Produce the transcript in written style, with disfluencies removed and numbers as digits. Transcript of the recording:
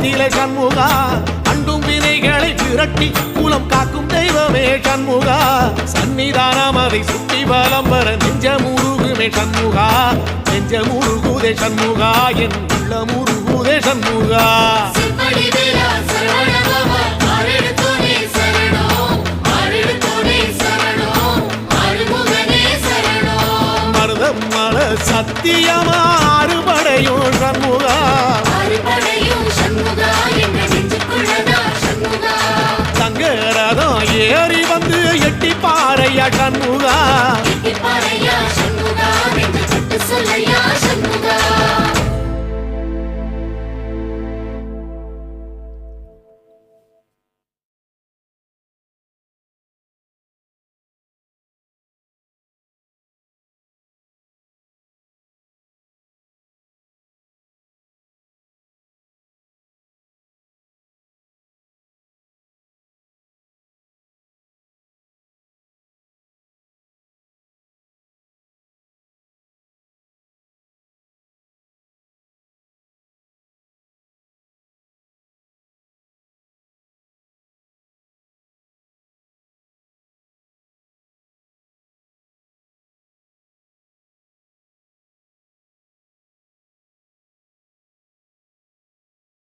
நிலை சண்முகா அண்டும் வினைகளை விரட்டி குலம் காக்கும் தெய்வமே சண்முகா சன்னிதானம் அதை சுற்றி பலம் வர நெஞ்சமுருகுமே சண்முகா நெஞ்சமுருகுதே சண்முகா என் உள்ளமுருகுதே சண்முகா மருதமல சத்தியமா அறுபடையும் சண்முகா தங்கரதம் ஏறி வந்து எட்டி பாறையா சண்முகா